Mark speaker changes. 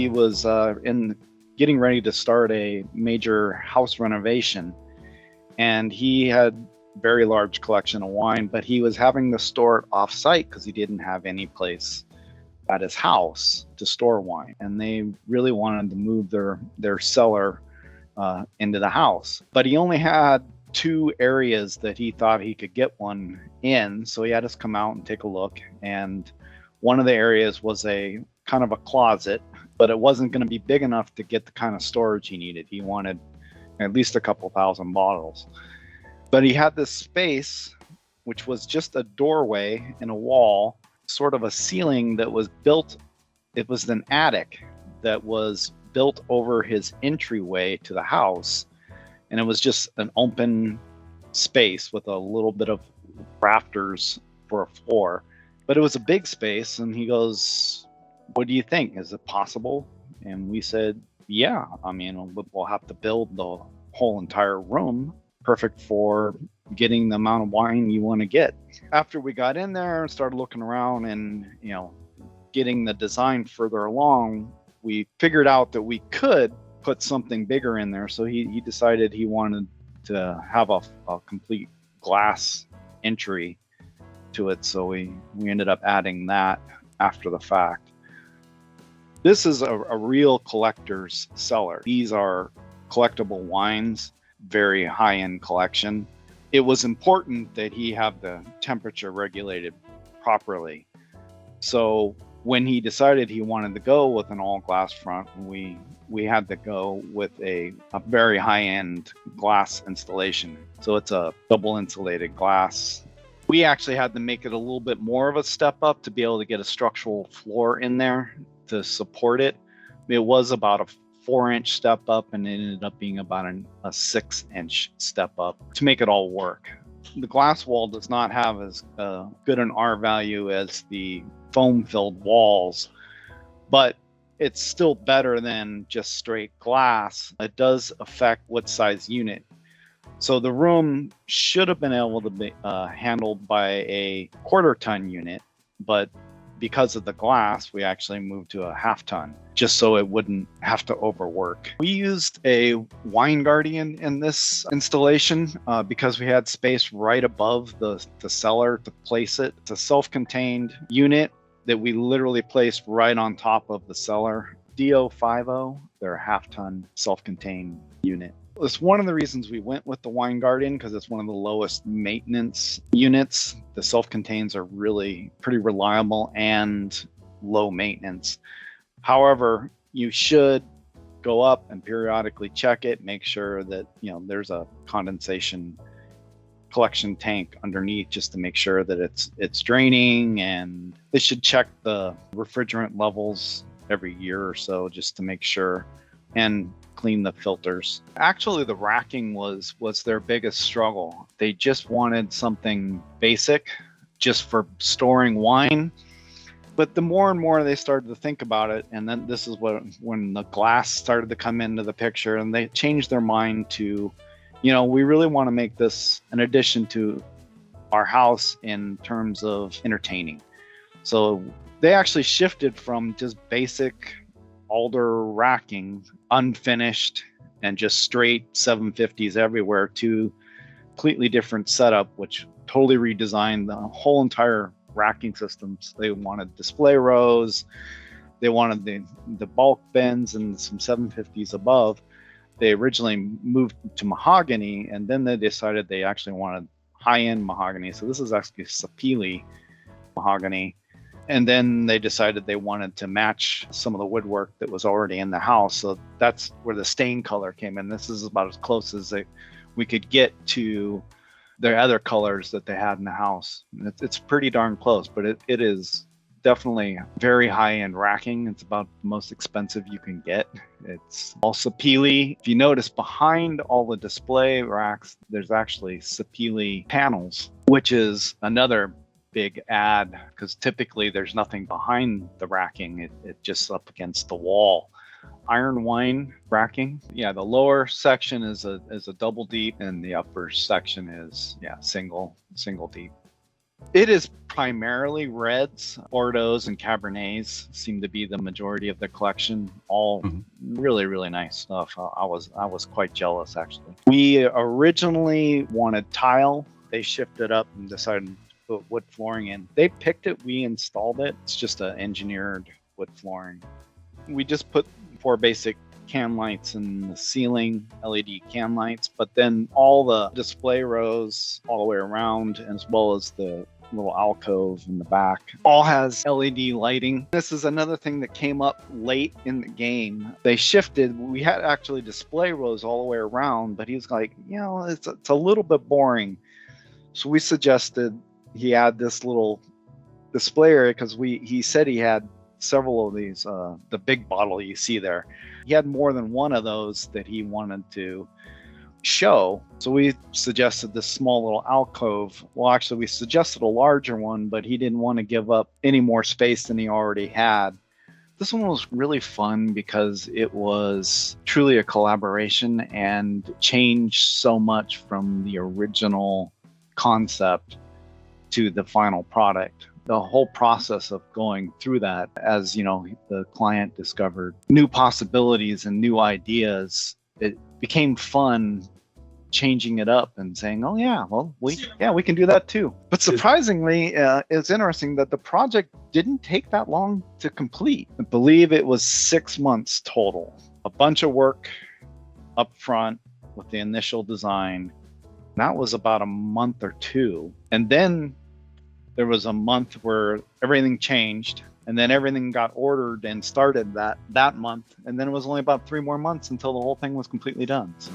Speaker 1: he was in getting ready to start a major house renovation, and he had a very large collection of wine, but he was having to store it off-site because he didn't have any place at his house to store wine, and they really wanted to move their cellar into the house. But he only had 2 areas that he thought he could get one in, so he had us come out and take a look. And one of the areas was a kind of a closet, but it wasn't going to be big enough to get the kind of storage he needed. He wanted at least a couple thousand bottles. But he had this space, which was just a doorway in a wall, sort of a ceiling that was built. It was an attic that was built over his entryway to the house. And it was just an open space with a little bit of rafters for a floor. But it was a big space. And he goes, "What do you think? Is it possible?" And we said, "Yeah, I mean, we'll have to build the whole entire room perfect for getting the amount of wine you want to get." After we got in there and started looking around and, getting the design further along, we figured out that we could put something bigger in there. So he decided he wanted to have a complete glass entry to it. So we ended up adding that after the fact. This is a real collector's cellar. These are collectible wines, very high-end collection. It was important that he have the temperature regulated properly. So when he decided he wanted to go with an all glass front, we had to go with a very high-end glass installation. So it's a double insulated glass. We actually had to make it a little bit more of a step up to be able to get a structural floor in there to support it. It was about a 4-inch step up, and it ended up being about a 6-inch step up to make it all work. The glass wall does not have as good an R value as the foam-filled walls, but it's still better than just straight glass. It does affect what size unit. So the room should have been able to be handled by a 1/4-ton unit, but because of the glass, we actually moved to a 1/2 ton, just so it wouldn't have to overwork. We used a wine guardian in this installation because we had space right above the cellar to place it. It's a self-contained unit that we literally placed right on top of the cellar. DO50, they're a 1/2 ton self-contained unit. It's one of the reasons we went with the wine guardian, because it's one of the lowest maintenance units. The self-contains are really pretty reliable and low maintenance. However, you should go up and periodically check it, make sure that there's a condensation collection tank underneath, just to make sure that it's draining, and they should check the refrigerant levels every year or so just to make sure, and clean the filters. Actually, the racking was their biggest struggle. They just wanted something basic just for storing wine. But the more and more they started to think about it, and then this is when the glass started to come into the picture, and they changed their mind to, we really want to make this an addition to our house in terms of entertaining. So they actually shifted from just basic alder racking, unfinished, and just straight 750s everywhere, to completely different setup, which totally redesigned the whole entire racking systems. They wanted display rows, they wanted the bulk bins and some 750s above. They originally moved to mahogany, and then they decided they actually wanted high-end mahogany. So this is actually sapele mahogany. And then they decided they wanted to match some of the woodwork that was already in the house. So that's where the stain color came in. This is about as close as we could get to the other colors that they had in the house. It's pretty darn close, but it is definitely very high-end racking. It's about the most expensive you can get. It's all sapele. If you notice, behind all the display racks, there's actually sapele panels, which is another big add, because typically there's nothing behind the racking. It just up against the wall. Iron wine racking. Yeah, the lower section is a double deep, and the upper section is single deep. It is primarily reds. Bordeaux and Cabernets seem to be the majority of the collection. All really, really nice stuff. I was quite jealous, actually. We originally wanted tile. They shifted up and decided to put wood flooring in. They picked it. We installed it. It's just an engineered wood flooring. We just put 4 basic can lights in the ceiling, LED can lights, but then all the display rows all the way around, as well as the little alcove in the back, all has LED lighting. This is another thing that came up late in the game. They shifted. We had actually display rows all the way around, but he was like, it's a little bit boring. So we suggested he add this little display area because he said he had several of these, the big bottle you see there. He had more than one of those that he wanted to show. So we suggested this small little alcove. Well, actually, we suggested a larger one, but he didn't want to give up any more space than he already had. This one was really fun because it was truly a collaboration and changed so much from the original concept to the final product. The whole process of going through that, as the client discovered new possibilities and new ideas, it became fun changing it up and saying, oh yeah, well we can do that too. But surprisingly, it's interesting that the project didn't take that long to complete. I believe it was 6 months total. A bunch of work up front with the initial design. That was about a month or 2. And then there was a month where everything changed, and then everything got ordered and started that month. And then it was only about 3 more months until the whole thing was completely done. So